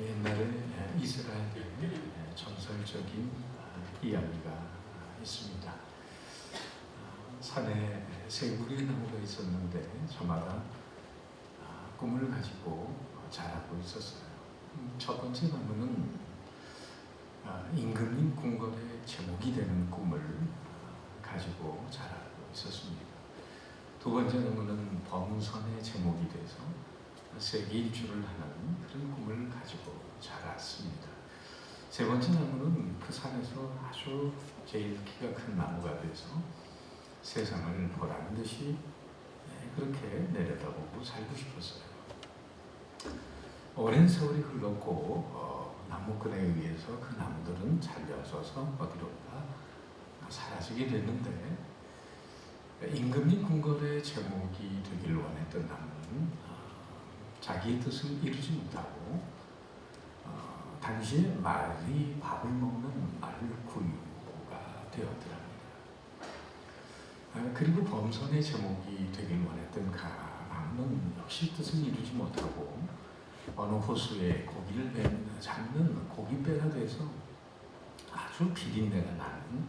옛날에 이스라엘에 전설적인 이야기가 있습니다. 산에 세 그루의 나무가 있었는데 저마다 꿈을 가지고 자라고 있었어요. 첫 번째 나무는 임금님 궁궐의 제목이 되는 꿈을 가지고 자라고 있었습니다. 두 번째 나무는 범선의 제목이 돼서 세계 일주를 하는 그런 꿈을 가지고 자랐습니다. 세 번째 나무는 그 산에서 아주 제일 키가 큰 나무가 돼서 세상을 보라는 듯이 그렇게 내려다보고 살고 싶었어요. 오랜 세월이 흘렀고 나무꾼에 의해서 그 나무들은 잘려져서 어디론가 사라지게 됐는데 임금님 궁궐의 제목이 되길 원했던 나무는 자기의 뜻을 이루지 못하고 당시에 말이 밥을 먹는 말구유가 되었더랍니다. 그리고 범선의 제목이 되길 원했던 그 나무는 역시 뜻을 이루지 못하고 어느 호수에 고기를 잡는 고깃배가 돼서 아주 비린내가 나는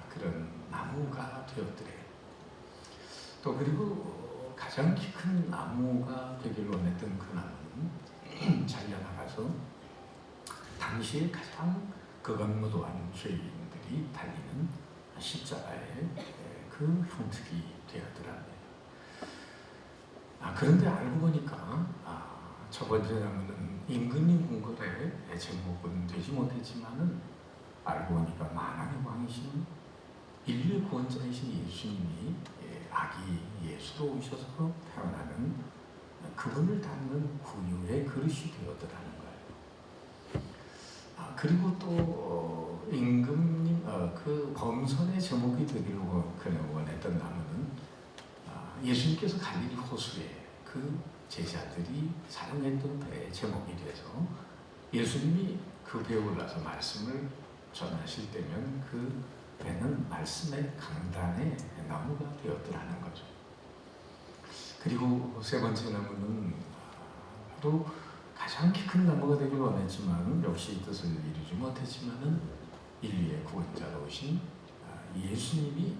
그런 나무가 되었더래요. 또 그리고 가장 키 큰 나무가 되길 원했던 그 나무는 잘려나가서 당시에 가장 극악무도한 죄인들이 달리는 십자가의 그 흉측이 되었더랍니다. 그런데 알고 보니까 첫 번째 나무는 임금님 궁궐의 제목은 되지 못했지만은 알고 보니까 만왕의 왕이신 인류의 구원자이신 예수님이 아기 예수로 오셔서 태어나는 그분을 담는 구유의 그릇이 되었더라는 거예요. 그리고 또 임금님 그 범선의 제목이 되기를 원했던 나무는 예수님께서 갈릴리 호수에 그 제자들이 사용했던 배의 제목이 돼서 예수님이 그 배에 올라서 말씀을 전하실 때면 그 배는 말씀의 강단의 나무가 되었더라는 거죠. 그리고 세 번째 나무는 또 가장 키 큰 나무가 되길 원했지만 역시 뜻을 이루지 못했지만은 인류의 구원자로 오신 예수님이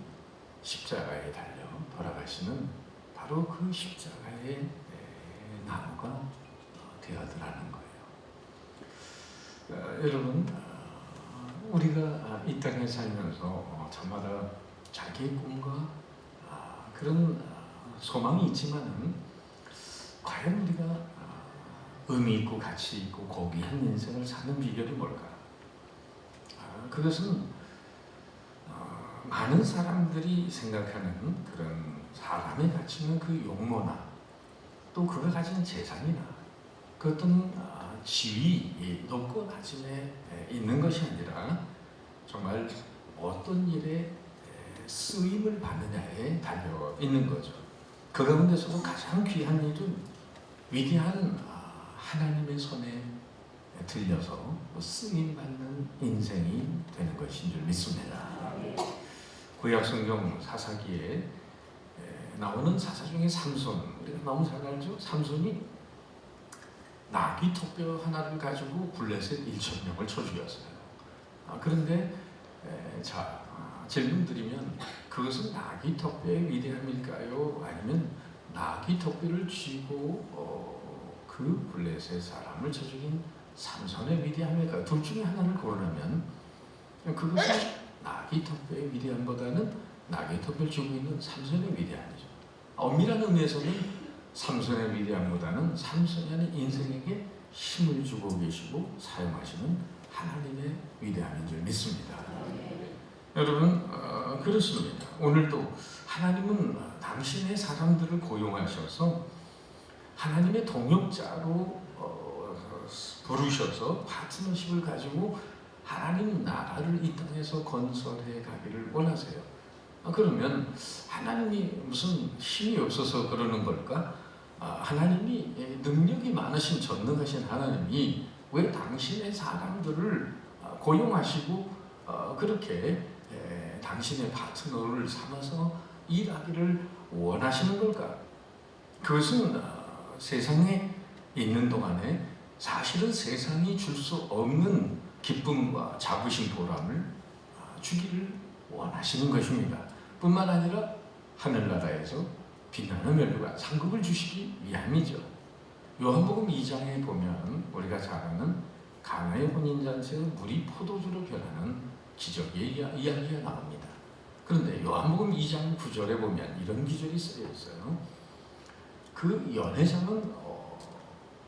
십자가에 달려 돌아가시는 바로 그 십자가의 나무가 되어더라는 거예요. 여러분, 우리가 이 땅에 살면서 저마다 자기의 꿈과 그런 소망이 있지만은 과연 우리가 의미 있고 가치 있고 고귀한 인생을 사는 비결이 뭘까? 그것은 많은 사람들이 생각하는 그런 사람의 가치는 그 용모나 또 그가 가진 재산이나 그 어떤 지위, 높고 낮음에 있는 것이 아니라 정말 어떤 일에 쓰임을 받느냐에 달려 있는 거죠. 그 가운데서도 가장 귀한 일은 위대한 하나님의 손에 들려서 쓰임받는 인생이 되는 것인 줄 믿습니다. 구약 성경 사사기에 나오는 사사 중에 삼손, 우리가 너무 잘 알죠? 삼손이 나귀 턱뼈 하나를 가지고 블레셋 1,000명을 쳐 죽였어요. 그런데 질문 드리면 그것은 나귀 턱뼈의 위대함일까요? 아니면 나귀 턱뼈를 쥐고 그 블레셋 사람을 쳐 죽인 삼손의 위대함일까요? 둘 중에 하나를 고르라면 그것은 나귀 턱뼈의 위대함보다는 나귀 턱뼈를 쥐고 있는 삼손의 위대함이죠. 엄밀한 의미에서는 삼손의 위대함보다는 삼손이 인생에게 힘을 주고 계시고 사용하시는 하나님의 위대함인 줄 믿습니다. 여러분, 그렇습니다. 오늘도 하나님은 당신의 사람들을 고용하셔서 하나님의 동역자로 부르셔서 파트너십을 가지고 하나님 나라를 이 땅에서 건설해 가기를 원하세요. 그러면 하나님이 무슨 힘이 없어서 그러는 걸까? 하나님이 능력이 많으신 전능하신 하나님이 왜 당신의 사람들을 고용하시고 그렇게 당신의 파트너를 삼아서 일하기를 원하시는 걸까? 그것은 세상에 있는 동안에 사실은 세상이 줄 수 없는 기쁨과 자부심 보람을 주기를 원하시는 것입니다. 뿐만 아니라 하늘나라에서 빛나는 멸류관 상급을 주시기 위함이죠. 요한복음 2장에 보면 우리가 잘 아는 가나의 혼인잔치에서 물이 포도주로 변하는 기적의 이야기가 나옵니다. 그런데 요한복음 2장 9절에 보면 이런 기적이 쓰여 있어요. 그 연회장은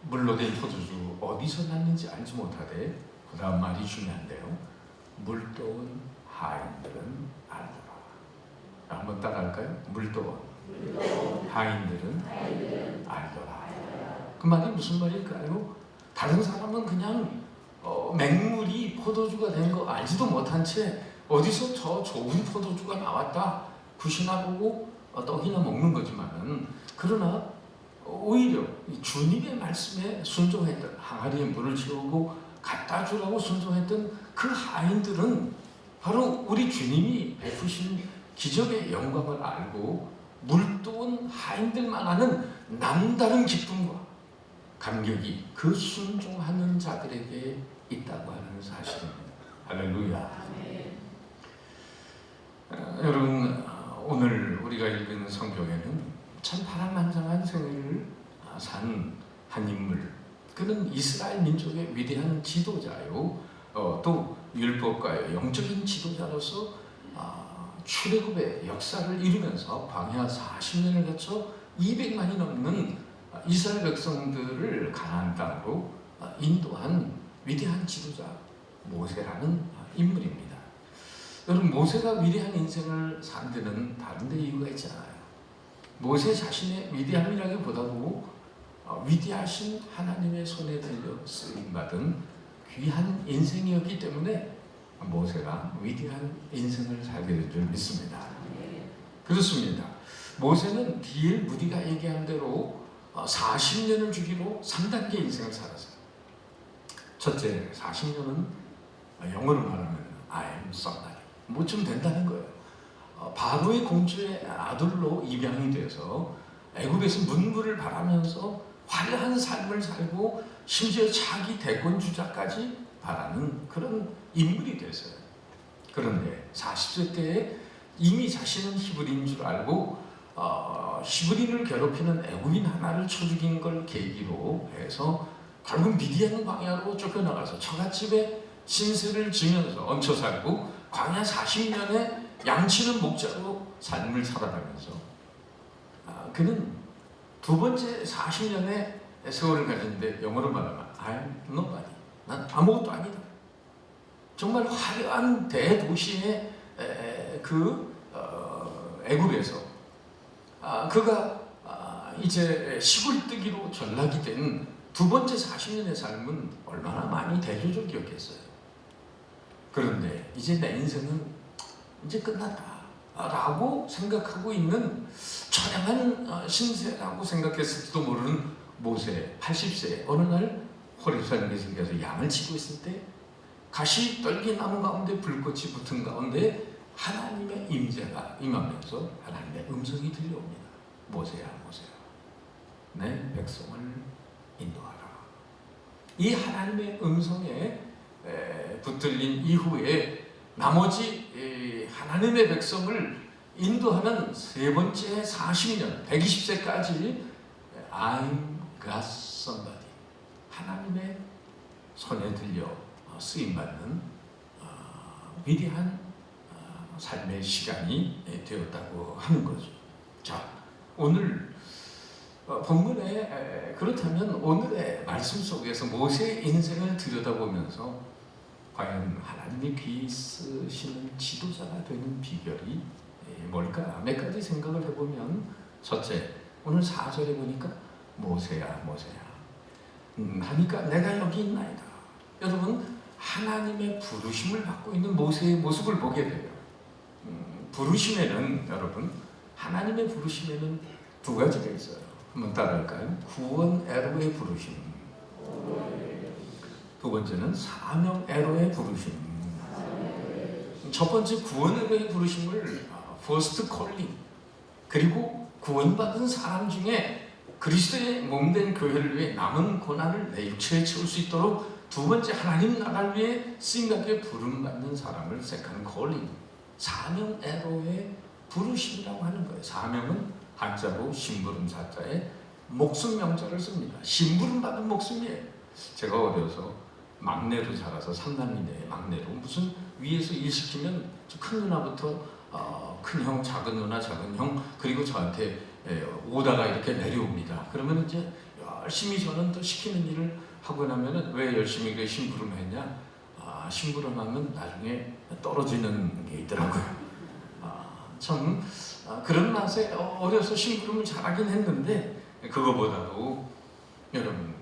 물로 된 포도주 어디서 났는지 알지 못하되, 그 다음 말이 중요한데요. 물도온 하인들은 알더라. 한번 따라할까요? 물도온 하인들은 알더라. 그 말이 무슨 말일까요? 다른 사람은 그냥 맹물이 포도주가 된 거 알지도 못한 채 어디서 저 좋은 포도주가 나왔다 굿이나 보고 떡이나 먹는 거지만은, 그러나 오히려 주님의 말씀에 순종했던, 항아리에 물을 채우고 갖다 주라고 순종했던 그 하인들은 바로 우리 주님이 베푸신 기적의 영광을 알고 물도온 하인들만 아는 남다른 기쁨과 감격이 그 순종하는 자들에게 있다고 하는 사실입니다. 할렐루야. 여러분, 오늘 우리가 읽은 성경에는 참 파란만장한 생애를 산 한 인물, 그는 이스라엘 민족의 위대한 지도자요, 또 율법가의 영적인 지도자로서 출애굽의 역사를 이루면서 광야 40년을 거쳐 200만이 넘는 이스라엘 백성들을 가나안 땅으로 인도한 위대한 지도자 모세라는 인물입니다. 여러분, 모세가 위대한 인생을 산 데는 다른 데 이유가 있잖아요. 모세 자신의 위대함이라기보다도 위대하신 하나님의 손에 들려 쓰임받은 귀한 인생이었기 때문에 모세가 위대한 인생을 살게 된 줄 믿습니다. 그렇습니다. 모세는 D.L. 무디가 얘기한 대로 40년을 주기로 3단계 인생을 살았어요. 첫째, 40년은 영어로 말하면 I am somebody, 뭐쯤 된다는 거예요. 바로의 공주의 아들로 입양이 돼서 애굽에서 문물을 바라면서 화려한 삶을 살고 심지어 자기 대권 주자까지 바라는 그런 인물이 됐어요. 그런데 40세 때에 이미 자신은 히브리인 줄 알고 히브리인을 괴롭히는 애굽인 하나를 쳐 죽인 걸 계기로 해서 결국 미디안 광야로 쫓겨나가서 처갓집에 신세를 지면서 얹혀 살고 광야 40년에 양치는 목자로 삶을 살아가면서 그는 두 번째 40년의 세월을 가졌는데, 영어로 말하면 I'm nobody, 난 아무것도 아니다. 정말 화려한 대도시의 애굽에서 그가 이제 시골뜨기로 전락이 된 두 번째 40년의 삶은 얼마나 많이 대조적이었겠어요. 그런데 이제 내 인생은 이제 끝났다 라고 생각하고 있는 처량한 신세라고 생각했을지도 모르는 모세 80세 어느 날 호렙산에서 양을 치고 있을 때 가시 떨기 나무 가운데 불꽃이 붙은 가운데 하나님의 임재가 임하면서 하나님의 음성이 들려옵니다. 모세야, 모세야, 내 백성을 인도하라. 이 하나님의 음성에 붙들린 이후에 나머지 하나님의 백성을 인도하는 세 번째 40년, 120세까지 I'm God somebody, 하나님의 손에 들려 쓰임받는 위대한 삶의 시간이 되었다고 하는 거죠. 자, 오늘 본문에 그렇다면 오늘의 말씀 속에서 모세의 인생을 들여다보면서 과연 하나님이 귀히 쓰시는 지도자가 되는 비결이 뭘까? 몇 가지 생각을 해보면, 첫째, 오늘 4절에 보니까 모세야, 모세야 하니까 내가 여기 있나이다. 여러분, 하나님의 부르심을 받고 있는 모세의 모습을 보게 돼요. 부르심에는, 여러분, 하나님의 부르심에는 두 가지가 있어요. 한번 따라할까요? 구원 애로의 부르심, 두 번째는 사명 애로의 부르심. 첫 번째 구원 애로의 부르심을 first calling, 그리고 구원받은 사람 중에 그리스도의 몸된 교회를 위해 남은 고난을 내 육체에 채울 수 있도록 두 번째 하나님 나라를 위해 쓰임받게 부름받는 사람을 색한 콜링, 사명애로의 부르심이라고 하는 거예요. 사명은 한자로 심부름사자에 목숨 명자를 씁니다. 심부름받은 목숨이에요. 제가 어려서 막내로 자라서 삼남매의 막내로 무슨 위에서 일 시키면 큰 누나부터 큰 형, 작은 누나, 작은 형, 그리고 저한테 오다가 이렇게 내려옵니다. 그러면 이제 열심히 저는 또 시키는 일을 하고 나면은 왜 열심히 그 심부름했냐? 심부름하면 나중에 떨어지는 게 있더라고요. 참 그런 맛에 어려서 심부름을 잘하긴 했는데, 그거보다도 여러분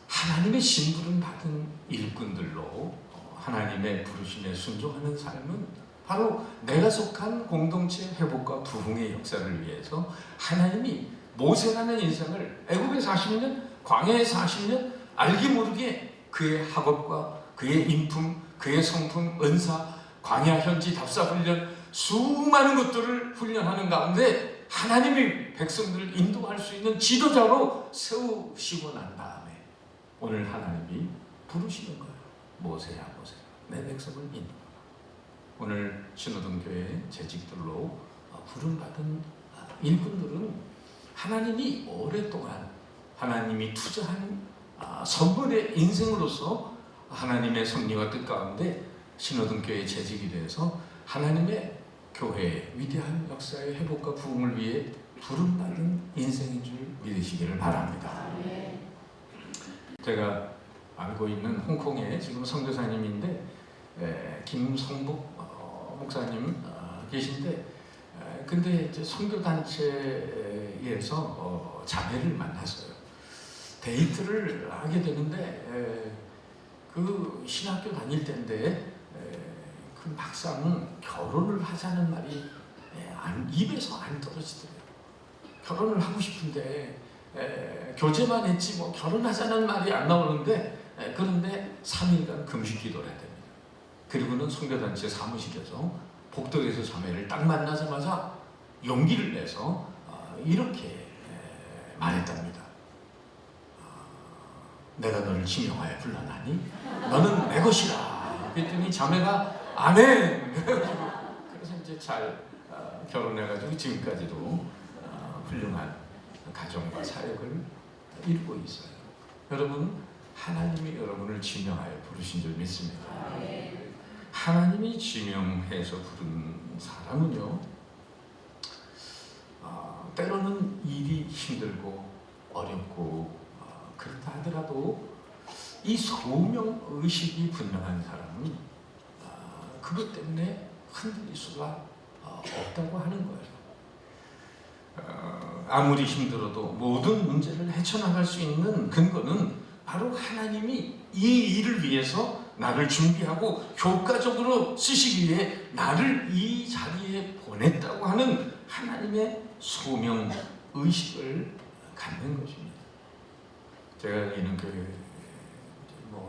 하나님의 심부름 받은 일꾼들로 하나님의 부르심에 순종하는 삶은 바로 내가 속한 공동체 회복과 부흥의 역사를 위해서 하나님이 모세라는 인생을 애국에 40년, 광야에 40년 알게 모르게 그의 학업과 그의 인품, 그의 성품, 은사, 광야 현지 답사 훈련, 수많은 것들을 훈련하는 가운데 하나님이 백성들을 인도할 수 있는 지도자로 세우시고 난 다음에 오늘 하나님이 부르시는 거예요. 모세야, 모세야, 내 백성을 인도하라. 오늘 신호등교회 재직들로 부름받은 일꾼들은 하나님이 오랫동안 하나님이 투자한 선물의 인생으로서 하나님의 섭리와 뜻 가운데 신호등교회 재직이 돼서 하나님의 교회의 위대한 역사의 회복과 부흥을 위해 부름받은 인생인 줄 믿으시기를 바랍니다. 제가 알고 있는 홍콩에 지금 선교사님인데 김성복 목사님 계신데, 근데 이제 선교단체에서 자매를 만났어요. 데이트를 하게 되는데 그 신학교 다닐 때인데 그 막상 결혼을 하자는 말이 입에서 안 떨어지더래요. 결혼을 하고 싶은데 교제만 했지 뭐 결혼하자는 말이 안 나오는데, 그런데 3일간 금식 기도를 해야 됩니다. 그리고는 선교단체 사무실에서 복덕에서 자매를 딱 만나자마자 용기를 내서 이렇게 말했답니다. 내가 너를 지명하여 불러나니 너는 내 것이라. 그랬더니 자매가 아멘. 그래서 이제 잘 결혼해가지고 지금까지도 훌륭한 가정과 사역을 이루고 있어요. 여러분, 하나님이 여러분을 지명하여 부르신 줄 믿습니다. 하나님이 지명해서 부른 사람은요, 때로는 일이 힘들고 어렵고 그렇다 하더라도 이 소명의식이 분명한 사람은 그것 때문에 흔들릴 수가 없다고 하는 거예요. 아무리 힘들어도 모든 문제를 헤쳐나갈 수 있는 근거는 바로 하나님이 이 일을 위해서 나를 준비하고 효과적으로 쓰시기 위해 나를 이 자리에 보냈다고 하는 하나님의 소명의식을 갖는 것입니다. 제가 여기는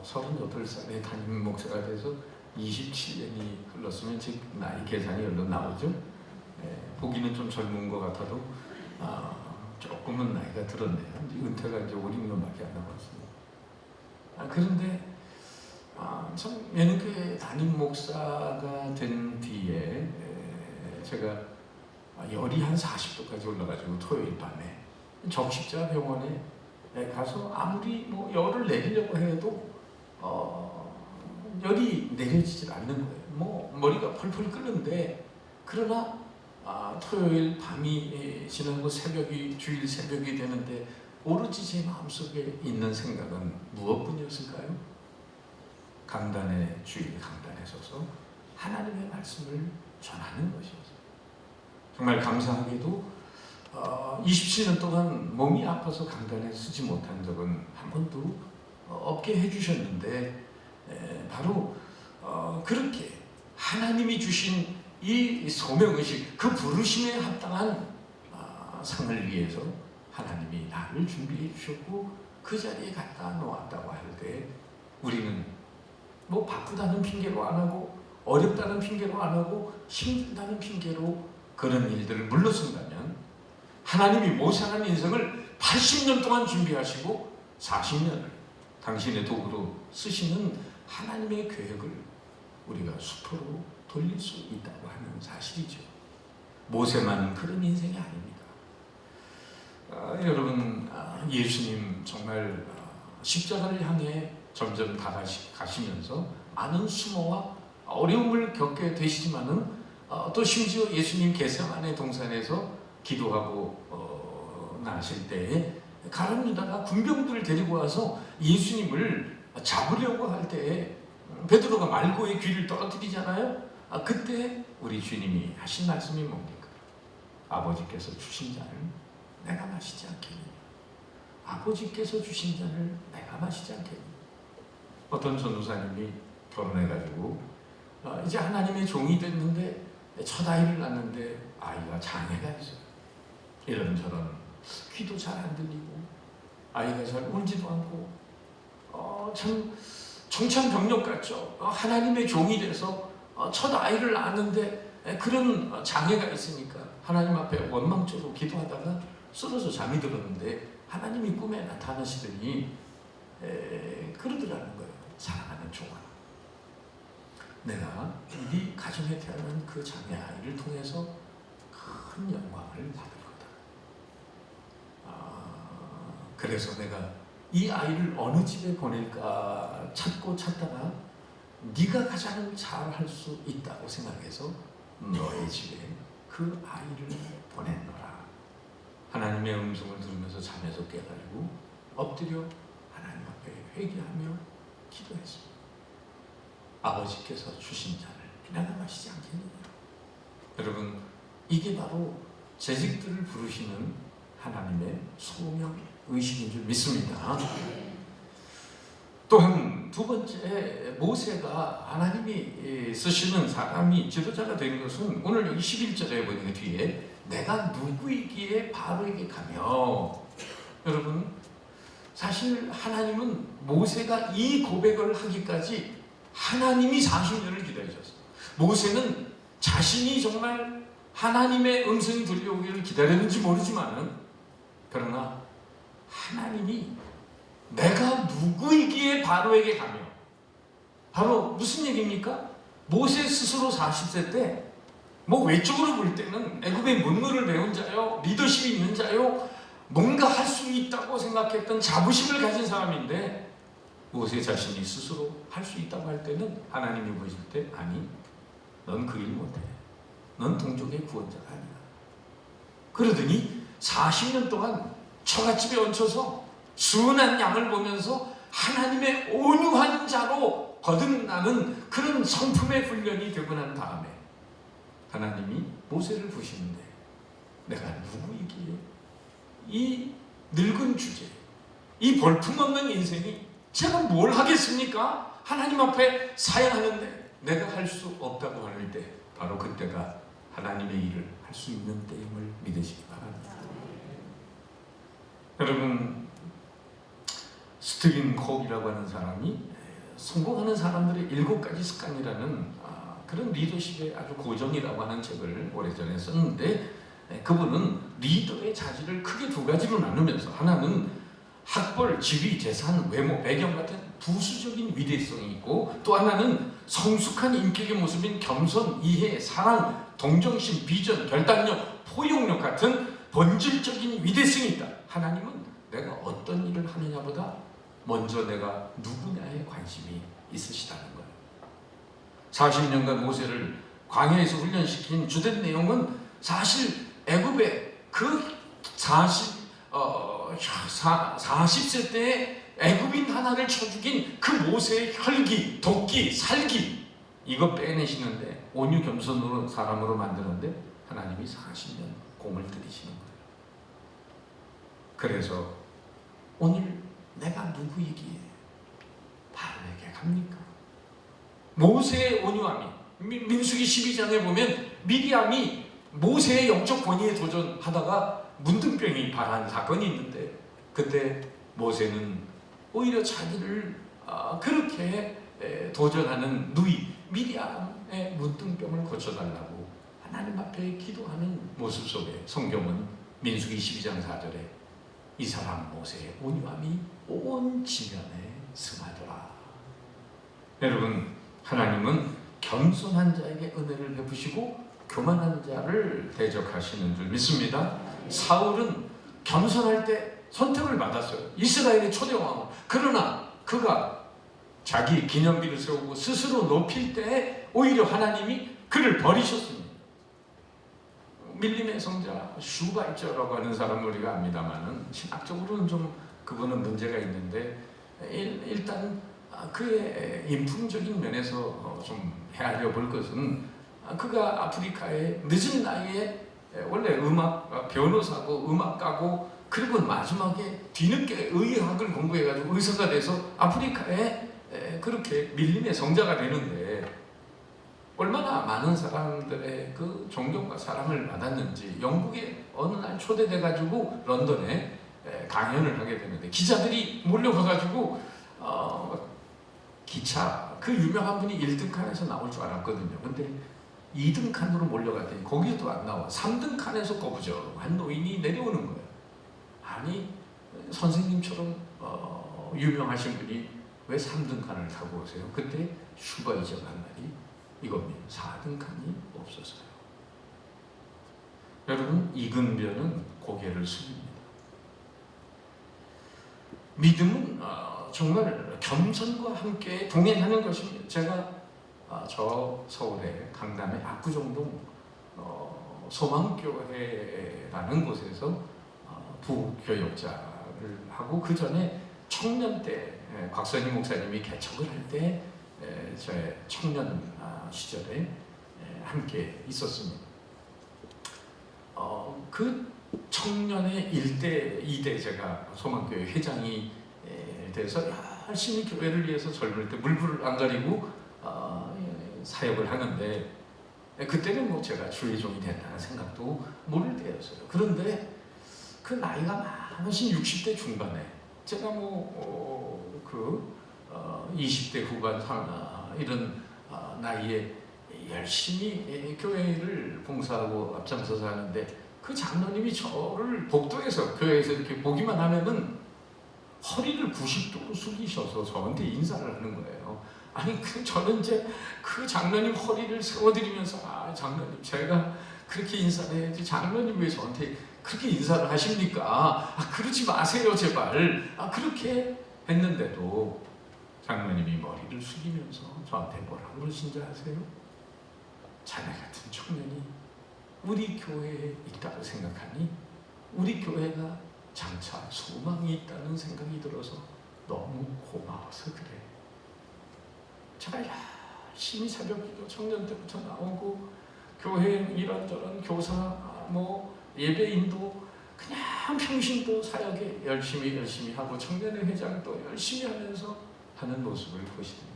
38살에 담임 목사가 돼서 27년이 흘렀으면 즉 나이 계산이 얼른 나오죠. 보기는 좀 젊은 것 같아도 조금은 나이가 들었네요. 은퇴가 이제 5, 6년밖에 안 남았습니다. 그런데 참 예능교회 담임 목사가 된 뒤에 제가 열이 한 40도까지 올라가지고 토요일 밤에 적십자 병원에 가서 아무리 뭐 열을 내리려고 해도 열이 내려지질 않는 거예요. 뭐 머리가 펄펄 끓는데, 그러나 토요일 밤이 지나고 주일 새벽이 되는데 오로지 제 마음속에 있는 생각은 무엇뿐이었을까요? 강단에 주일 강단에 서서 하나님의 말씀을 전하는 것이었어요. 정말 감사하게도 27년 동안 몸이 아파서 강단에 서지 못한 적은 한 번도 없게 해주셨는데, 바로 그렇게 하나님이 주신 이 소명의식, 그 부르심에 합당한 상을 위해서 하나님이 나를 준비해 주셨고 그 자리에 갖다 놓았다고 할 때, 우리는 뭐 바쁘다는 핑계로 안 하고 어렵다는 핑계로 안 하고 힘들다는 핑계로 그런 일들을 물러선다면 하나님이 모세라는 인생을 80년 동안 준비하시고 40년을 당신의 도구로 쓰시는 하나님의 계획을 우리가 수포로 돌릴 수 있다고 하는 사실이죠. 모세만 그런 인생이 아닙니다. 여러분, 예수님 정말 십자가를 향해 점점 다가가시면서 많은 수모와 어려움을 겪게 되시지만은 또 심지어 예수님 겟세마네 동산에서 기도하고 나실 때에 가룟 유다가 군병들을 데리고 와서 예수님을 잡으려고 할 때에 베드로가 말고의 귀를 떨어뜨리잖아요. 그때 우리 주님이 하신 말씀이 뭡니까? 아버지께서 주신 잔을 내가 마시지 않겠니? 아버지께서 주신 잔을 내가 마시지 않겠니? 어떤 전도사님이 결혼해가지고 이제 하나님의 종이 됐는데 첫 아이를 낳는데 아이가 장애가 있어요. 이런저런 귀도 잘 안 들리고 아이가 잘 울지도 않고 참 청천벽력 같죠. 하나님의 종이 돼서 첫 아이를 낳았는데 그런 장애가 있으니까 하나님 앞에 원망적으로 기도하다가 쓰러져 잠이 들었는데 하나님이 꿈에 나타나시더니 그러더라는 거예요. 사랑하는 종아, 내가 네 가정에 태어난 그 장애 아이를 통해서 큰 영광을 받을 거다. 그래서 내가 이 아이를 어느 집에 보낼까 찾다가 네가 가장 잘할 수 있다고 생각해서 너의 집에 그 아이를 보냈노라. 하나님의 음성을 들으면서 잠에서 깨가지고 엎드려 하나님 앞에 회개하며 기도했습니다. 아버지께서 주신 잔을 내가 마시지 않겠느냐. 여러분, 이게 바로 재직들을 부르시는 하나님의 소명의식인 줄 믿습니다. 또한 두 번째, 모세가 하나님이 쓰시는 사람이 지도자가 된 것은 오늘 여기 11절에 보니까 뒤에 내가 누구이기에 바로에게 가며, 여러분, 사실 하나님은 모세가 이 고백을 하기까지 하나님이 40년을 기다리셨어요. 모세는 자신이 정말 하나님의 음성이 들려오기를 기다렸는지 모르지만은, 그러나 하나님이 내가 누구이기에 바로에게 가며, 바로 무슨 얘기입니까? 모세 스스로 40세 때 뭐 외적으로 볼 때는 애굽의 문물을 배운 자요, 리더십이 있는 자요, 뭔가 할 수 있다고 생각했던 자부심을 가진 사람인데, 모세 자신이 스스로 할 수 있다고 할 때는 하나님이 보실 때 아니, 넌 그 일 못해. 넌 동족의 구원자가 아니야. 그러더니 40년 동안 처갓집에 얹혀서 순한 양을 보면서 하나님의 온유한 자로 거듭나는 그런 성품의 훈련이 되고 난 다음에 하나님이 모세를 부시는데 내가 누구이기에 이 늙은 주제, 이 볼품없는 인생이 제가 뭘 하겠습니까? 하나님 앞에 사양하는데 내가 할 수 없다고 하는 때 바로 그때가 하나님의 일을 할 수 있는 때임을 믿으시기 바랍니다. 여러분, 스티븐 콕이라고 하는 사람이 성공하는 사람들의 7가지 습관이라는 그런 리더십의 아주 고정이라고 하는 책을 오래전에 썼는데, 그분은 리더의 자질을 크게 2가지로 나누면서 하나는 학벌, 지위, 재산, 외모, 배경 같은 부수적인 위대성이 있고, 또 하나는 성숙한 인격의 모습인 겸손, 이해, 사랑, 동정심, 비전, 결단력, 포용력 같은 본질적인 위대성이 있다. 하나님은 내가 어떤 일을 하느냐보다 먼저 내가 누구냐에 관심이 있으시다는 거예요. 40년간 모세를 광야에서 훈련시킨 주된 내용은 사실 애굽의 그 40세 때에 애굽인 하나를 쳐 죽인 그 모세의 혈기, 도끼, 살기, 이거 빼내시는데, 온유 겸손으로 사람으로 만드는데 하나님이 40년 공을 들이시는 거예요. 그래서 오늘 내가 누구이기에 바로에게 갑니까? 모세의 온유함이, 민수기 12장에 보면 미리암이 모세의 영적 권위에 도전하다가 문둥병이 발한 사건이 있는데, 그때 모세는 오히려 자기를 그렇게 도전하는 누이 미리암의 문둥병을 고쳐달라고 하나님 앞에 기도하는 모습 속에 성경은 민수기 12장 4절에 이 사람 모세의 온유함이 온 지면에 승하더라. 여러분, 하나님은 겸손한 자에게 은혜를 베푸시고 교만한 자를 대적하시는 줄 믿습니다. 사울은 겸손할 때 선택을 받았어요. 이스라엘의 초대왕. 그러나 그가 자기 기념비를 세우고 스스로 높일 때 오히려 하나님이 그를 버리셨습니다. 밀림의 성자 슈바이처라고 하는 사람을 우리가 압니다만은 신학적으로는 좀 그분은 문제가 있는데 일단 그의 인품적인 면에서 좀 헤아려 볼 것은 그가 아프리카에 늦은 나이에 원래 음악 변호사고 음악가고 그리고 마지막에 뒤늦게 의학을 공부해가지고 의사가 돼서 아프리카에 그렇게 밀림의 성자가 되는데 얼마나 많은 사람들의 그 존경과 사랑을 받았는지 영국에 어느 날 초대돼가지고 런던에 강연을 하게 되는데 기자들이 몰려가가지고 기차 그 유명한 분이 1등 칸에서 나올 줄 알았거든요. 근데 2등 칸으로 몰려갔더니 거기도 안 나와. 3등 칸에서 거부적한 노인이 내려오는 거예요. 아니 선생님처럼 유명하신 분이 왜 3등 칸을 타고 오세요? 그때 슈바이처가 한 말이 이겁니다. 4등 칸이 없어서요. 여러분, 이근변은 고개를 숙입니다. 믿음은 정말 겸손과 함께 동행하는 것입니다. 제가 저 서울의 강남의 압구정동 소망교회라는 곳에서 부교역자를 하고 그 전에 청년 때 곽선희 목사님이 개척을 할 때 저의 청년 시절에 함께 있었습니다. 그 청년의 1대, 2대 제가 소망교회 회장이 돼서 열심히 교회를 위해서 젊을 때 물불을 안 가리고 사역을 하는데 그때는 뭐 제가 주의종이 된다는 생각도 모를 때였어요. 그런데 그 나이가 많으신 60대 중반에 제가 20대 후반 이런 나이에 열심히 교회를 봉사하고 앞장서서 하는데 그 장로님이 저를 복도에서 교회에서 이렇게 보기만 하면은 허리를 90도로 숙이셔서 저한테 인사를 하는 거예요. 아니 저는 이제 그 장로님 허리를 세워드리면서 장로님 제가 그렇게 인사를 해야지 장로님 왜 저한테 그렇게 인사를 하십니까? 그러지 마세요 제발. 그렇게 했는데도 장로님이 머리를 숙이면서 저한테 뭐라고 그러신지 아세요? 자네 같은 청년이 우리 교회에 있다고 생각하니 우리 교회가 장차 소망이 있다는 생각이 들어서 너무 고마워서 그래. 제가 열심히 새벽기도 청년 때부터 나오고 교회 이런저런 교사 예배인도 그냥 평신도 사역에 열심히 하고 청년회 회장도 열심히 하면서 하는 모습을 보시더니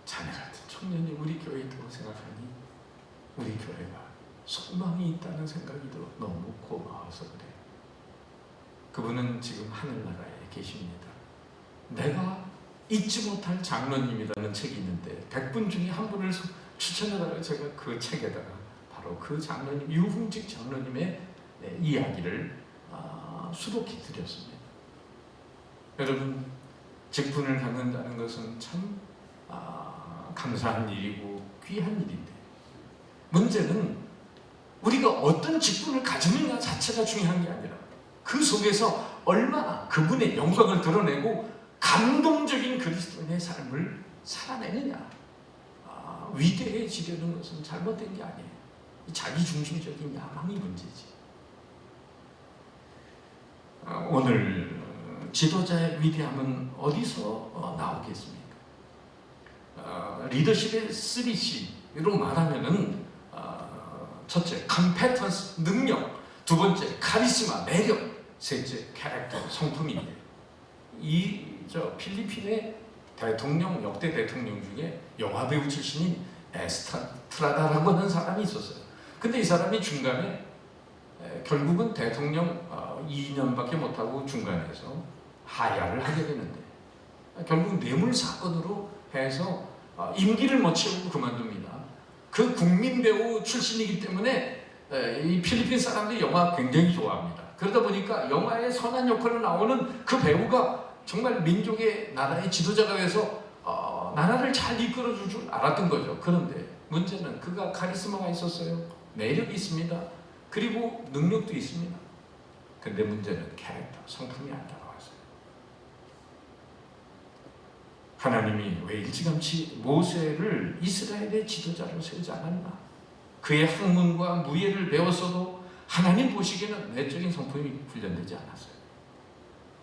자네 같은 청년이 우리 교회에 있다고 생각하니 우리 교회가 소망이 있다는 생각이 들어 너무 고마워서 그래. 그분은 지금 하늘나라에 계십니다. 내가 잊지 못할 장로님이라는 책이 있는데 100분 중에 한 분을 추천해달라고 제가 그 책에다가 바로 그 장로님, 유흥직 장로님의 이야기를 수록해 드렸습니다. 여러분, 직분을 갖는다는 것은 참 감사한 일이고 귀한 일인데 문제는 우리가 어떤 직분을 가지느냐 자체가 중요한 게 아니라 그 속에서 얼마나 그분의 영광을 드러내고 감동적인 그리스도인의 삶을 살아내느냐. 위대해지려는 것은 잘못된 게 아니에요. 자기중심적인 야망이 문제지. 오늘 지도자의 위대함은 어디서 나오겠습니까? 리더십의 3C로 말하면은 첫째, 컴페턴스, 능력. 두 번째, 카리스마, 매력. 셋째, 캐릭터, 성품인데 필리핀의 대통령, 역대 대통령 중에 영화배우 출신인 에스트라다라고 하는 사람이 있었어요. 근데 이 사람이 중간에 결국은 대통령 2년밖에 못하고 중간에서 하야를 하게 되는데 결국 뇌물 사건으로 해서 임기를 못 채우고 그만둡니다. 그 국민 배우 출신이기 때문에 이 필리핀 사람들이 영화 굉장히 좋아합니다. 그러다 보니까 영화의 선한 역할로 나오는 그 배우가 정말 민족의 나라의 지도자가 돼서 나라를 잘 이끌어줄 줄 알았던 거죠. 그런데 문제는 그가 카리스마가 있었어요. 매력이 있습니다. 그리고 능력도 있습니다. 근데 문제는 캐릭터, 성품이 안 따라왔어요. 하나님이 왜 일찌감치 모세를 이스라엘의 지도자로 세우지 않았나? 그의 학문과 무예를 배웠어도 하나님 보시기에는 내적인 성품이 훈련되지 않았어요.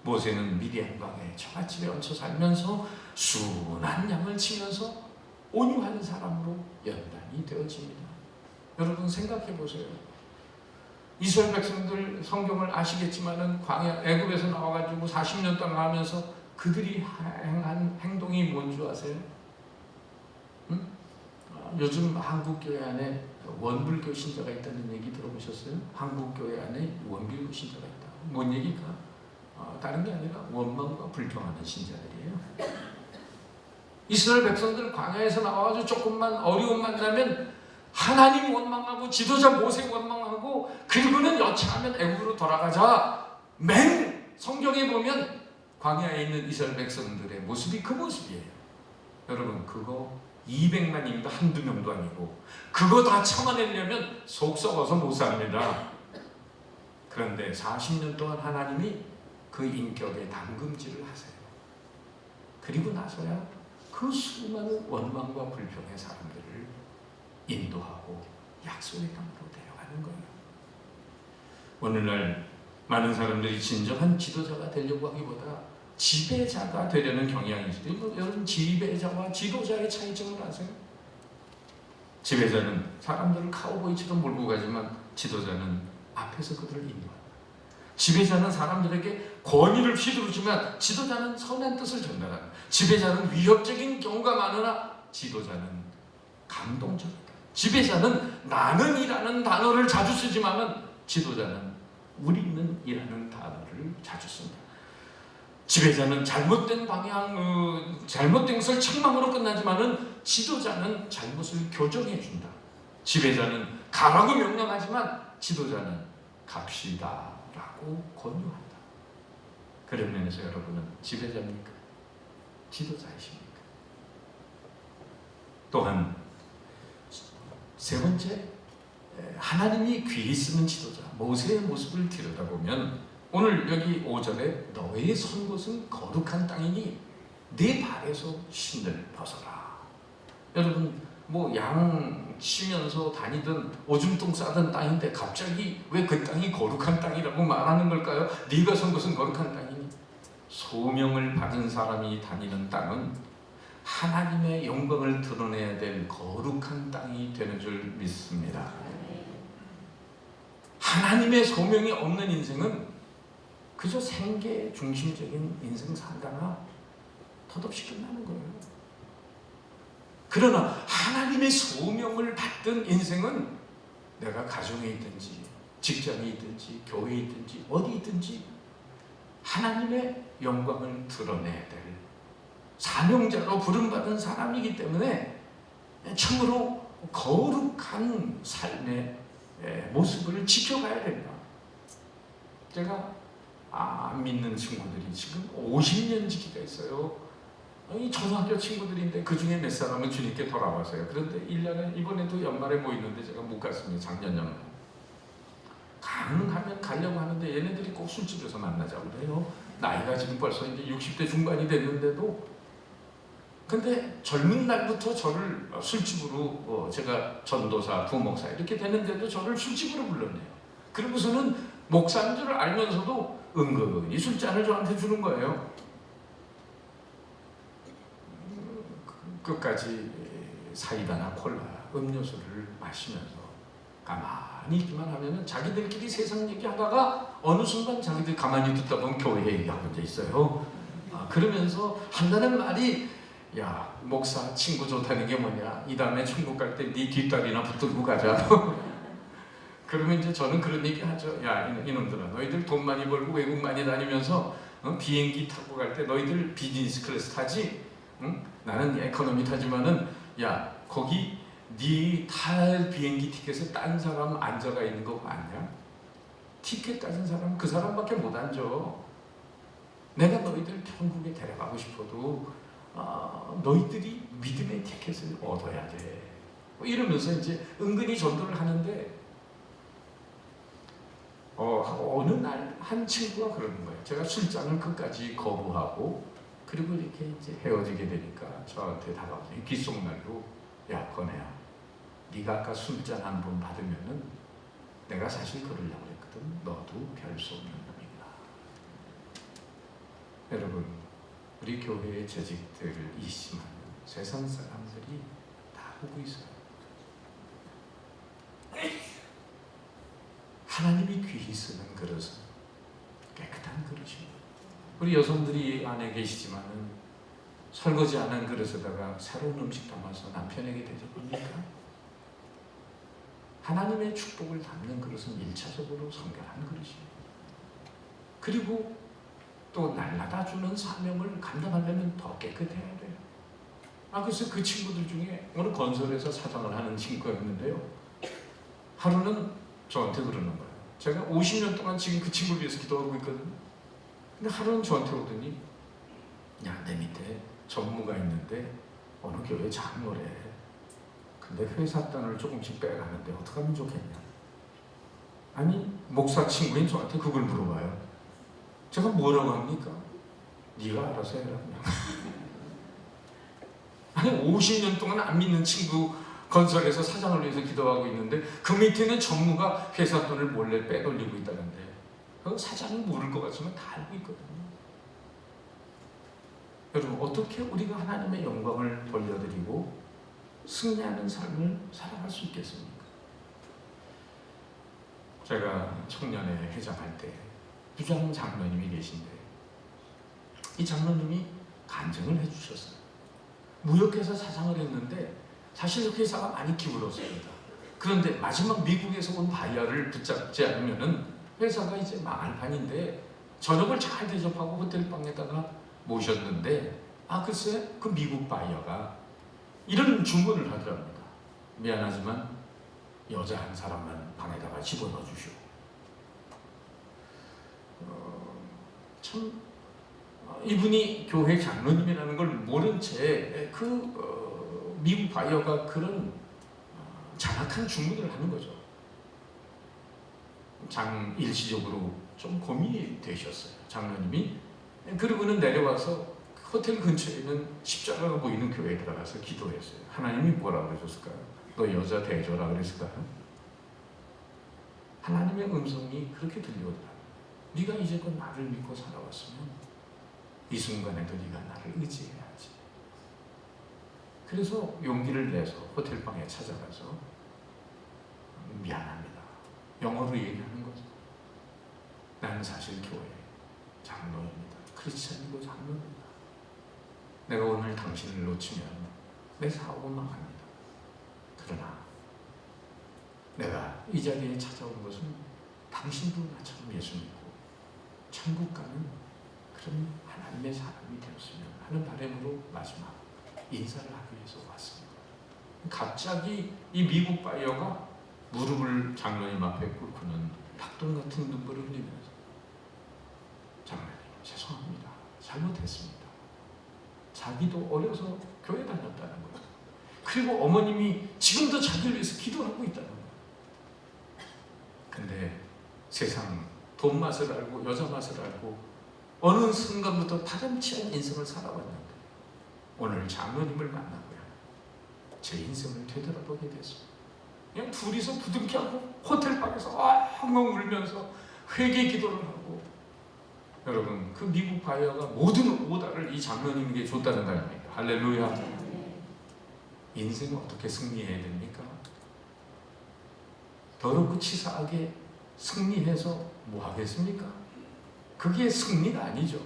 모세는 미디안 광야에 처갓집에 얹혀 살면서 순한 양을 치면서 온유한 사람으로 연단이 되어집니다. 여러분 생각해 보세요. 이스라엘 백성들 성경을 아시겠지만은 광야 애굽에서 나와가지고 40년 동안 하면서 그들이 행한 행동이 뭔지 아세요? 응? 요즘 한국교회 안에 원불교 신자가 있다는 얘기 들어보셨어요? 한국교회 안에 원불교 신자가 있다. 뭔 얘기일까? 다른 게 아니라 원망과 불평하는 신자들이에요. 이스라엘 백성들 광야에서 나와가지고 조금만 어려움 만나면 하나님 원망하고 지도자 모세 원망하고 그리고는 여차하면 애굽으로 돌아가자. 맨 성경에 보면 광야에 있는 이스라엘 백성들의 모습이 그 모습이에요. 여러분 그거 200만인도 한두 명도 아니고 그거 다 참아내려면 속 썩어서 못 삽니다. 그런데 40년 동안 하나님이 그 인격에 담금질을 하세요. 그리고 나서야 그 수많은 원망과 불평의 사람들을 인도하고 약속의 땅으로 데려가는 거예요. 오늘날 많은 사람들이 진정한 지도자가 되려고 하기보다 지배자가 되려는 경향이 있어요. 여러분 지배자와 지도자의 차이점을 아세요? 지배자는 사람들을 카우보이처럼 몰고 가지만 지도자는 앞에서 그들을 인도한다. 지배자는 사람들에게 권위를 휘두르지만 지도자는 선한 뜻을 전달한다. 지배자는 위협적인 경우가 많으나 지도자는 감동적이다. 지배자는 나는이라는 단어를 자주 쓰지만은 지도자는 우리는이라는 단어를 자주 씁니다. 지배자는 잘못된 방향, 잘못된 것을 책망으로 끝나지만은 지도자는 잘못을 교정해 준다. 지배자는 가라고 명령하지만 지도자는 갑시다라고 권유한다. 그런 면에서 여러분은 지배자입니까? 지도자이십니까? 또한 세 번째, 하나님이 귀히 쓰는 지도자 모세의 모습을 들여다보면 오늘 여기 5절에 너의 선 곳은 거룩한 땅이니 네 발에서 신을 벗어라. 여러분 뭐 양 치면서 다니던 오줌통 싸던 땅인데 갑자기 왜 그 땅이 거룩한 땅이라고 말하는 걸까요? 네가 선 곳은 거룩한 땅이니. 소명을 받은 사람이 다니는 땅은 하나님의 영광을 드러내야 될 거룩한 땅이 되는 줄 믿습니다. 하나님의 소명이 없는 인생은 그저 생계 중심적인 인생 살다가 덧없이 끝나는 거예요. 그러나 하나님의 소명을 받던 인생은 내가 가정에 있든지 직장에 있든지 교회에 있든지 어디 있든지 하나님의 영광을 드러내야 될 사명자로 부름받은 사람이기 때문에 참으로 거룩한 삶의 모습을 지켜가야 된다. 제가 안 믿는 친구들이 지금 50년 지기가 있어요. 이 초등학교 친구들인데 그 중에 몇 사람은 주님께 돌아왔어요. 그런데 1년에 이번에도 연말에 모이는데 제가 못 갔습니다. 작년 연말. 가능하면 가려고 하는데 얘네들이 꼭 술집에서 만나자고 그래요. 나이가 지금 벌써 이제 60대 중반이 됐는데도 근데 젊은 날부터 저를 술집으로 제가 전도사, 부목사 이렇게 되는데도 저를 술집으로 불렀네요. 그러고서는 목사인 줄 알면서도 은근히 술잔을 저한테 주는 거예요. 끝까지 사이다나 콜라, 음료수를 마시면서 가만히 있기만 하면은 자기들끼리 세상 얘기하다가 어느 순간 자기들 가만히 듣다 보면 교회 얘기하고 이제 있어요. 그러면서 한다는 말이 야 목사 친구 좋다는 게 뭐냐? 이 다음에 천국 갈 때 네 뒷다리나 붙들고 가자. 그러면 이제 저는 그런 얘기 하죠. 야 이놈들아 너희들 돈 많이 벌고 외국 많이 다니면서 비행기 타고 갈 때 너희들 비즈니스 클래스 타지? 응? 나는 에코노미 타지만은 야 거기 네 탈 비행기 티켓에 딴 사람 앉아가 있는 거 봤냐? 티켓 가진 사람은 그 사람밖에 못 앉아. 내가 너희들 천국에 데려가고 싶어도 너희들이 믿음의 티켓을 얻어야 돼. 이러면서 이제 은근히 전도를 하는데 어느 날 한 친구가 그러는 거예요. 제가 술잔을 끝까지 거부하고 그리고 이렇게 이제 헤어지게 되니까 저한테 다가와서 귓속말로 야 건혜야, 네가 아까 술잔 한 번 받으면은 내가 사실 그러려고 했거든. 너도 별 수 없는 놈이구나. 여러분, 우리 교회의 재직들을 이심하는 세상 사람들이 다 보고 있어요. 하나님이 귀히 쓰는 그릇은 깨끗한 그릇입니다. 우리 여성들이 안에 계시지만은 설거지 안 한 그릇에다가 새로운 음식 담아서 남편에게 대접합니까? 하나님의 축복을 담는 그릇은 1차적으로 성결한 그릇입니다. 그리고 또 날라다 주는 사명을 감당하려면 더 깨끗해야 돼요. 그래서 그 친구들 중에 어느 건설에서 사장을 하는 친구가 있는데요. 하루는 저한테 그러는 거예요. 제가 50년 동안 지금 그 친구를 위해서 기도하고 있거든요. 근데 하루는 저한테 오더니 야, 내 밑에 전무가 있는데 어느 교회 장로래. 근데 회사 단을 조금씩 빼가는데 어떻게 하면 좋겠냐. 아니 목사 친구인 저한테 그걸 물어봐요. 제가 뭐라고 합니까? 네가 알아서 해라 그냥. 아니 50년 동안 안 믿는 친구 건설에서 사장을 위해서 기도하고 있는데 그 밑에는 전무가 회사 돈을 몰래 빼돌리고 있다는데 그 사장이 모를 것 같지만 다 알고 있거든요. 여러분, 어떻게 우리가 하나님의 영광을 돌려드리고 승리하는 삶을 살아갈 수 있겠습니까? 제가 청년회 회장할 때 부장 장로님이 계신데 이 장로님이 간증을 해주셨어요. 무역회사 사장을 했는데 사실 회사가 많이 기울었습니다. 그런데 마지막 미국에서 온 바이어를 붙잡지 않으면은 회사가 이제 망할 판인데 저녁을 잘 대접하고 호텔방에다가 모셨는데 글쎄 그 미국 바이어가 이런 주문을 하더랍니다. 미안하지만 여자 한 사람만 방에다가 집어넣어 주시오. 참 이분이 교회 장로님이라는 걸 모른 채 미국 바이어가 그런 잔악한 주문을 하는 거죠. 일시적으로 좀 고민이 되셨어요. 장로님이. 그리고는 내려와서 호텔 근처에 있는 십자가가 보이는 교회에 들어가서 기도했어요. 하나님이 뭐라고 그러셨을까요? 너 여자 대줘라 그랬을까요? 하나님의 음성이 그렇게 들려오더라. 네가 이제껏 나를 믿고 살아왔으면 이 순간에도 네가 나를 의지해야지. 그래서 용기를 내서 호텔방에 찾아가서 미안합니다. 영어로 얘기하는 거죠. 나는 사실 교회 장로입니다. 크리스찬이고 장로입니다. 내가 오늘 당신을 놓치면 내 사업은 망합니다. 그러나 내가 이 자리에 찾아온 것은 당신도 나처럼 예수 믿고 천국 가는 그런 하나님의 사람이 되었으면 하는 바람으로 마지막 인사를 하기 위해서 왔습니다. 갑자기 이 미국 바이어가 무릎을 장로님 앞에 꿇고는 닭똥 같은 눈물을 흘리면서 장로님 죄송합니다. 잘못했습니다. 자기도 어려서 교회 다녔다는 거예요. 그리고 어머님이 지금도 자기를 위해서 기도하고 있다는 거예요. 근데 세상 돈 맛을 알고 여자 맛을 알고 어느 순간부터 파렴치한 인생을 살아왔는데 오늘 장로님을 만나고요. 제 인생을 되돌아보게 됐습니다. 그냥 둘이서 부둥켜 안고 호텔방에서 엉엉 울면서 회개 기도를 하고 여러분 그 미국 바이어가 모든 오다를 이 장로님에게 줬다는 거 아닙니까? 할렐루야. 인생을 어떻게 승리해야 됩니까? 더럽고 치사하게 승리해서 뭐 하겠습니까? 그게 승리가 아니죠.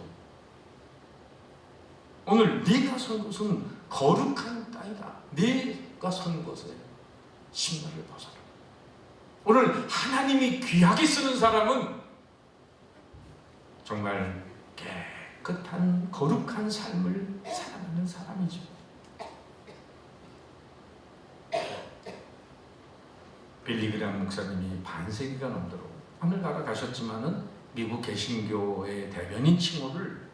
오늘 네가 선 곳은 거룩한 땅이다. 네가 선 곳에 신발을 벗어라. 오늘 하나님이 귀하게 쓰는 사람은 정말 깨끗한 거룩한 삶을 살아가는 사람이죠. 빌리 그레이엄 목사님이 반세기가 넘도록 하늘나라 가셨지만은 미국 개신교의 대변인 칭호를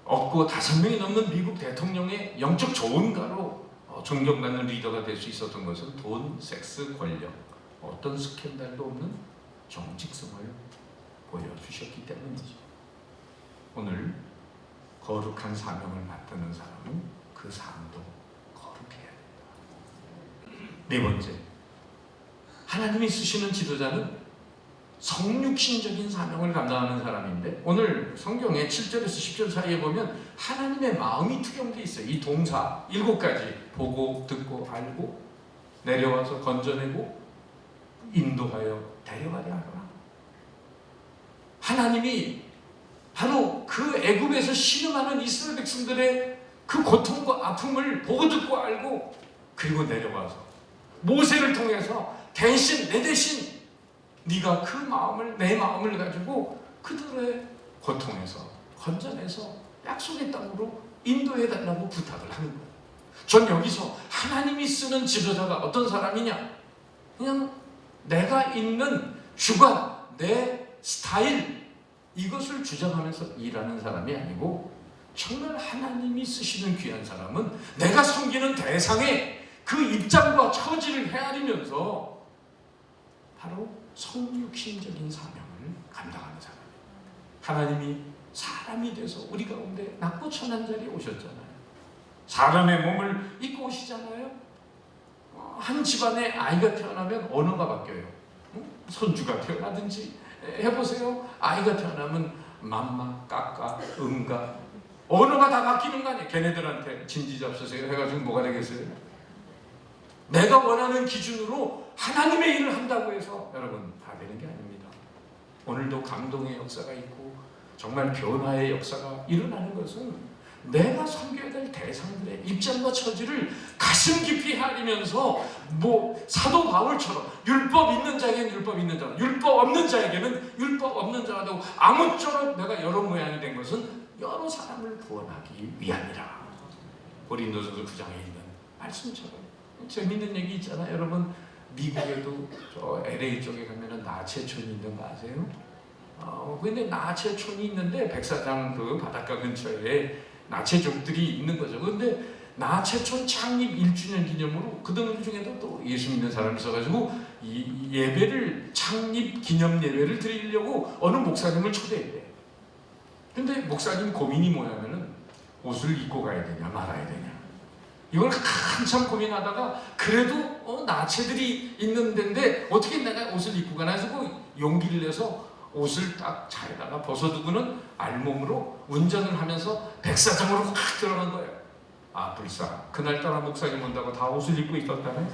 얻고 5명이 넘는 미국 대통령의 영적 조언가로 존경받는 리더가 될 수 있었던 것은 돈, 섹스, 권력, 어떤 스캔들도 없는 정직성을 보여주셨기 때문이죠. 오늘 거룩한 사명을 맡드는 사람은 그 삶도 거룩해야 된다. 네 번째, 하나님이 쓰시는 지도자는 성육신적인 사명을 감당하는 사람인데, 오늘 성경의 7절에서 10절 사이에 보면 하나님의 마음이 투영되어 있어요. 이 동사 7가지, 보고, 듣고, 알고, 내려와서 건져내고, 인도하여 데려가려 하거나. 하나님이 바로 그 애굽에서 신음하는 이스라엘 백성들의 그 고통과 아픔을 보고 듣고 알고, 그리고 내려와서 모세를 통해서 대신, 내 대신 네가 그 마음을, 내 마음을 가지고 그들의 고통에서 건져내서 약속의 땅으로 인도해달라고 부탁을 하는 거예요. 전 여기서 하나님이 쓰는 지도자가 어떤 사람이냐, 그냥 내가 있는 주관, 내 스타일, 이것을 주장하면서 일하는 사람이 아니고, 정말 하나님이 쓰시는 귀한 사람은 내가 섬기는 대상의 그 입장과 처지를 헤아리면서 바로 성육신적인 사명을 감당하는 사람이에요. 하나님이 사람이 돼서 우리 가운데 낮고 천한 자리에 오셨잖아요. 사람의 몸을 입고 오시잖아요. 한 집안에 아이가 태어나면 언어가 바뀌어요. 손주가 태어나든지 해보세요. 아이가 태어나면 맘마, 까까, 응가, 언어가 다 바뀌는 거 아니에요. 걔네들한테 진지 잡수세요 해가지고 뭐가 되겠어요? 내가 원하는 기준으로 하나님의 일을 한다고 해서 여러분 다 되는 게 아닙니다. 오늘도 감동의 역사가 있고 정말 변화의 역사가 일어나는 것은 내가 섬겨야 될 대상들의 입장과 처지를 가슴 깊이 헤아리면서, 사도 바울처럼 율법 있는 자에게는 율법 있는 자, 율법 없는 자에게는 율법 없는 자가 되고, 아무쪼록 내가 여러 모양이 된 것은 여러 사람을 구원하기 위함이라. 고린도전서 9장에 있는 말씀처럼. 재밌는 얘기 있잖아요. 여러분, 미국에도 저 LA 쪽에 가면은 나체촌이 있는 거 아세요? 근데 나체촌이 있는데 백사장 그 바닷가 근처에 나체족들이 있는 거죠. 근데 나체촌 창립 1주년 기념으로 그들 중에도 또 예수 믿는 사람이 있어가지고 이 예배를, 창립 기념 예배를 드리려고 어느 목사님을 초대했대. 근데 목사님 고민이 뭐냐면은 옷을 입고 가야 되냐 말아야 되냐, 이걸 한참 고민하다가 그래도 나체들이 있는 데인데 어떻게 내가 옷을 입고 가나 해서 그 용기를 내서 옷을 딱 차에다가 벗어두고는 알몸으로 운전을 하면서 백사장으로 확 들어간 거예요. 아, 불쌍. 그날따라 목사님 온다고 다 옷을 입고 있었다네.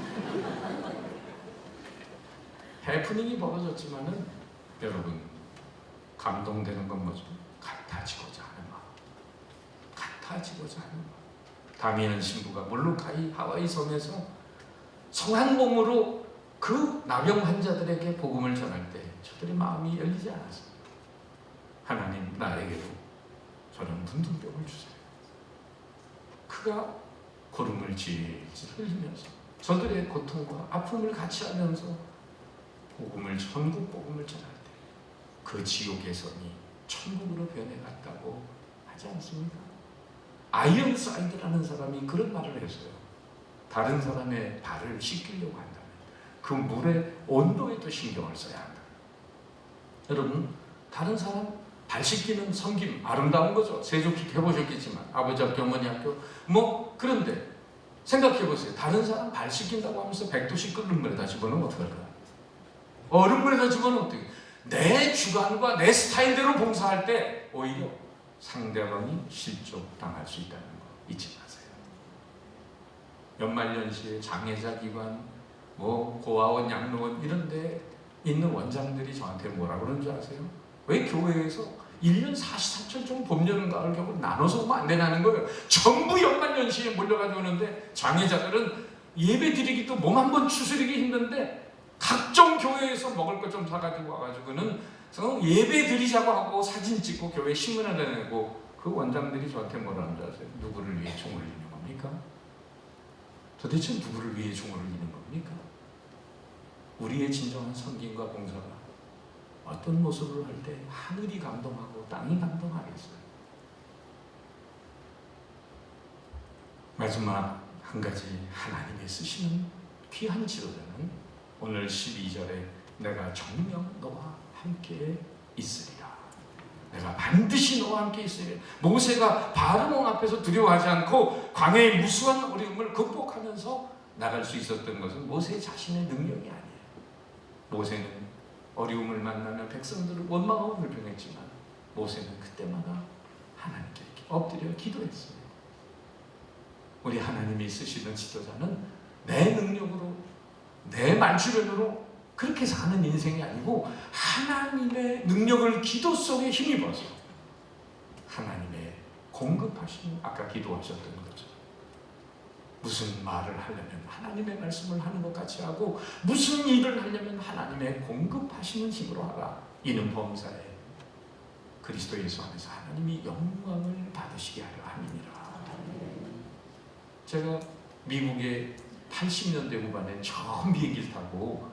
해프닝이 벌어졌지만은 여러분, 감동되는 건 뭐죠? 같아지고자 하는 마음. 같아지고자 하는 마음. 다미안 신부가 몰로카이 하와이 섬에서 성한 몸으로 그 나병 환자들에게 복음을 전할 때 저들의 마음이 열리지 않았습니다. 하나님, 나에게도 저런 문둥병을 주세요. 그가 고름을 질질 흘리면서 저들의 고통과 아픔을 같이 하면서 천국 복음을 전할 때 그 지옥의 섬이 천국으로 변해갔다고 하지 않습니까? 아이언사이드라는 사람이 그런 말을 했어요. 다른 사람의 발을 씻기려고 한다면 그 물의 온도에도 신경을 써야 한다. 여러분, 다른 사람 발 씻기는 섬김 아름다운 거죠. 세족식 해보셨겠지만 아버지 학교, 어머니 학교 그런데 생각해보세요. 다른 사람 발 씻긴다고 하면서 100도씩 끓는 물에다 집어넣으면 어떡할까요? 얼음물에다 집어넣으면 어떡해요? 내 주관과 내 스타일대로 봉사할 때 오히려 상대방이 실족당할 수 있다는 거 잊지 마세요. 연말연시에 장애자 기관, 고아원, 양로원 이런 데 있는 원장들이 저한테 뭐라 그러는 줄 아세요? 왜 교회에서 1년 44철 봄, 여름, 가을, 겨울 나눠서 오면 안 되냐는 거예요. 전부 연말연시에 몰려가지고 오는데 장애자들은 예배 드리기도 몸 한 번 추스리기 힘든데 각종 교회에서 먹을 것 좀 사가지고 와가지고는 예배 드리자고 하고 사진 찍고 교회 신문에 내고, 그 원장들이 저한테 뭐라 하는 줄 아세요? 누구를 위해 총을 흘리는 겁니까? 도대체 누구를 위해 총을 흘리는 겁니까? 우리의 진정한 섬김과 봉사가 어떤 모습으로 할 때 하늘이 감동하고 땅이 감동하겠어요. 마지막 한 가지, 하나님의 쓰시는 귀한 지도자는 오늘 12절에 내가 정녕 너와 함께 있으리라. 내가 반드시 너와 함께 있으리라. 모세가 바로왕 앞에서 두려워하지 않고 광야의 무수한 어려움을 극복하면서 나갈 수 있었던 것은 모세 자신의 능력이 아니에요. 모세는 어려움을 만나면 백성들을 원망하고 불평했지만 모세는 그때마다 하나님께 엎드려 기도했어요. 우리 하나님이 쓰시는 지도자는 내 능력으로, 내 만주력으로 그렇게 사는 인생이 아니고 하나님의 능력을 기도 속에 힘입어서 하나님의 공급하신, 아까 기도하셨던 거죠. 무슨 말을 하려면 하나님의 말씀을 하는 것 같이 하고 무슨 일을 하려면 하나님의 공급하시는 힘으로 하라. 이는 범사에 그리스도 예수 안에서 하나님이 영광을 받으시게 하려 함이니라. 제가 미국에 80년대 후반에 처음 비행기를 타고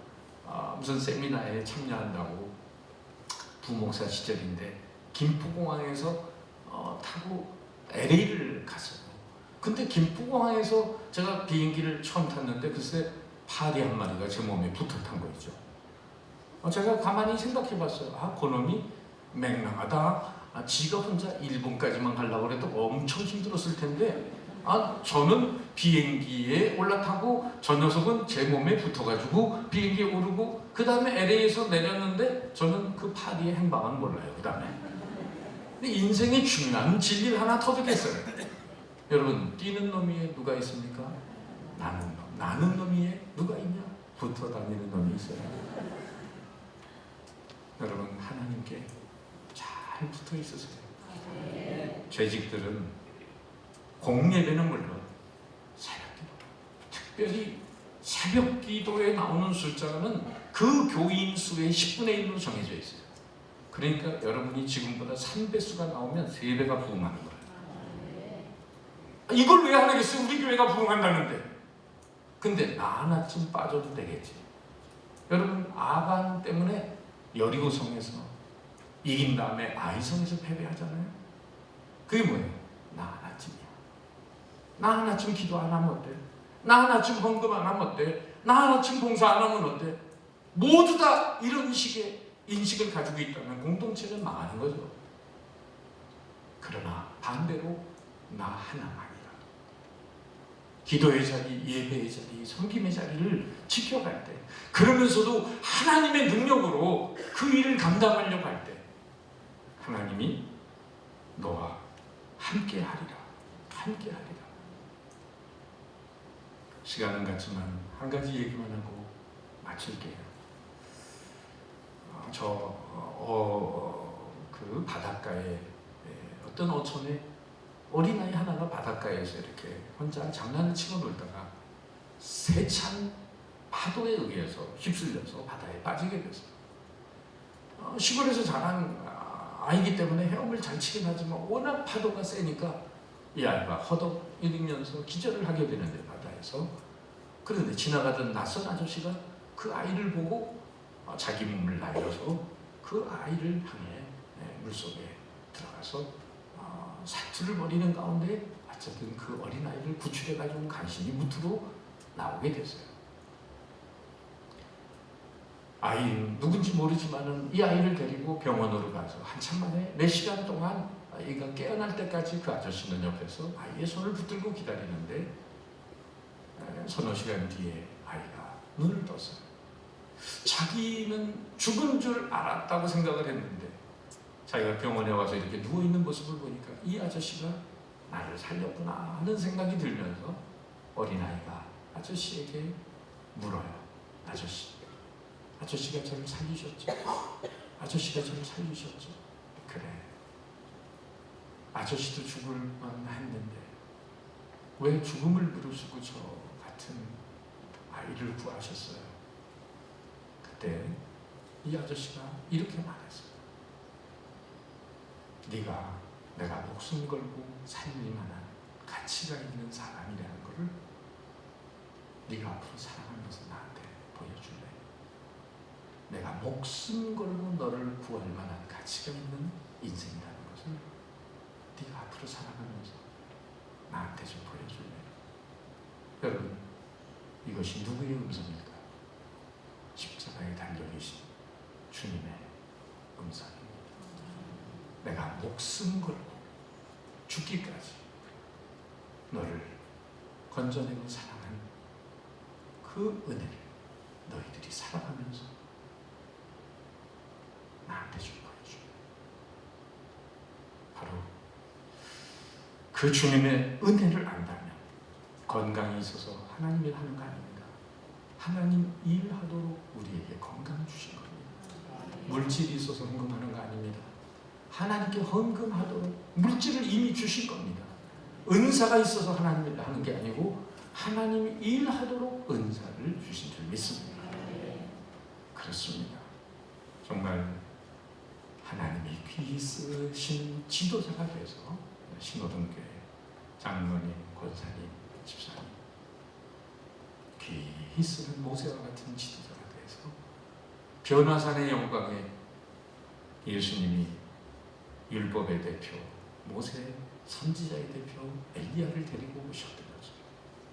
무슨 세미나에 참여한다고 부목사 시절인데 김포공항에서 타고 LA를 갔어요. 근데 김포공항에서 제가 비행기를 처음 탔는데 글쎄 파리 한 마리가 제 몸에 붙어 탄 거죠. 제가 가만히 생각해 봤어요. 그놈이 맹랑하다. 지가 혼자 일본까지만 가려고 해도 엄청 힘들었을 텐데 저는 비행기에 올라타고 저 녀석은 제 몸에 붙어가지고 비행기에 오르고 그 다음에 LA에서 내렸는데 저는 그 파리의 행방은 몰라요. 그 다음에 근데 인생의 중요한 진리를 하나 터득했어요. 여러분, 뛰는 놈 위에 누가 있습니까? 나는 놈. 나는 놈 위에 누가 있냐? 붙어 다니는 놈이 있어요. 여러분, 하나님께 잘 붙어 있으세요. 죄직들은 공예배는 물론 새벽기도, 특별히 새벽기도에 나오는 숫자는 그 교인 수의 10분의 1로 정해져 있어요. 그러니까 여러분이 지금보다 3배수가 나오면 3배가 부흥하는 거예요. 이걸 왜 하겠어요? 우리 교회가 부흥한다는데. 근데 나 하나쯤 빠져도 되겠지. 여러분, 아간 때문에 여리고성에서 이긴 다음에 아이성에서 패배하잖아요. 그게 뭐예요? 나 하나쯤이야. 나 하나쯤 기도 안 하면 어때? 나 하나쯤 헌금 안 하면 어때? 나 하나쯤 봉사 안 하면 어때? 모두 다 이런 식의 인식을 가지고 있다면 공동체는 망하는 거죠. 그러나 반대로 나 하나만이라. 기도의 자리, 예배의 자리, 섬김의 자리를 지켜갈 때, 그러면서도 하나님의 능력으로 그 일을 감당하려고 할 때 하나님이 너와 함께 하리라. 함께 하리라. 시간은 같지만 한 가지 얘기만 하고 마칠게요. 그 바닷가에 어떤 어촌에 어린아이 하나가 바닷가에서 이렇게 혼자 장난을 치고 놀다가 세찬 파도에 의해서 휩쓸려서 바다에 빠지게 됐어요. 시골에서 자란 아이기 때문에 헤엄을 잘 치긴 하지만 워낙 파도가 세니까 이 아이가 허덕이면서 기절을 하게 되는데, 바다에서. 그런데 지나가던 낯선 아저씨가 그 아이를 보고 자기 몸을 날려서 그 아이를 향해 물속에 들어가서 사투를 벌이는 가운데 어쨌든 그 어린아이를 구출해가지고 간신히 무트로 나오게 됐어요. 아이는 누군지 모르지만은 이 아이를 데리고 병원으로 가서 한참 만에 몇 시간 동안 아이가 깨어날 때까지 그 아저씨는 옆에서 아이의 손을 붙들고 기다리는데 서너 시간 뒤에 아이가 눈을 떴어요. 자기는 죽은 줄 알았다고 생각을 했는데 자기가 병원에 와서 이렇게 누워있는 모습을 보니까 이 아저씨가 나를 살렸구나 하는 생각이 들면서 어린아이가 아저씨에게 물어요. 아저씨가 저를 살리셨죠? 아저씨가 저를 살리셨죠? 그래. 아저씨도 죽을 뻔했는데 왜 죽음을 무릅쓰고 저 같은 아이를 구하셨어요? 그때 이 아저씨가 이렇게 말했어요. 네가 내가 목숨 걸고 살릴 만한 가치가 있는 사람이라는 것을 네가 앞으로 살아가면서 나한테 보여줄래? 내가 목숨 걸고 너를 구할 만한 가치가 있는 인생이라는 것을 네가 앞으로 살아가면서 나한테 좀 보여줄래? 여러분, 이것이 누구의 음성일까? 십자가에 달려계신 주님의 음성입니다. 내가 목숨 걸고 죽기까지 너를 건져내고 사랑한 그 은혜를 너희들이 살아가면서 나한테 좀 보여줘. 바로 그 주님의 은혜를 안다면 건강이 있어서 하나님이 하는 거 아닙니다. 하나님 일하도록 우리에게 건강 주신 겁니다. 물질이 있어서 헌금하는 거 아닙니다. 하나님께 헌금하도록 물질을 이미 주신 겁니다. 은사가 있어서 하나님 일 하는 게 아니고 하나님이 일하도록 은사를 주신 줄 믿습니다. 그렇습니다. 정말 하나님이 귀히 쓰신 지도자가 돼서 신호등교회 장로님, 권사님, 집사님 귀히 쓰는 모세와 같은 지도자가 돼서 변화산의 영광에 예수님이 율법의 대표 모세, 선지자의 대표 엘리야를 데리고 오셨던 거죠.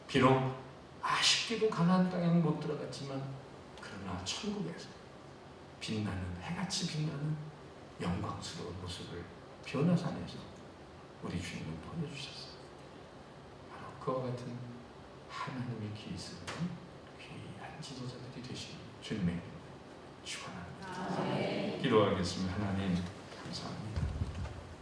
비록 아쉽게도 가나안 땅에는 못 들어갔지만 그러나 천국에서 빛나는 해같이 빛나는 영광스러운 모습을 변화산에서 우리 주님은 보여주셨어요. 바로 그와 같은 하나님의 귀히 쓰는 귀한 지도자들이 되시는 주님의 축원합니다. 기도하겠습니다. 하나님 감사합니다.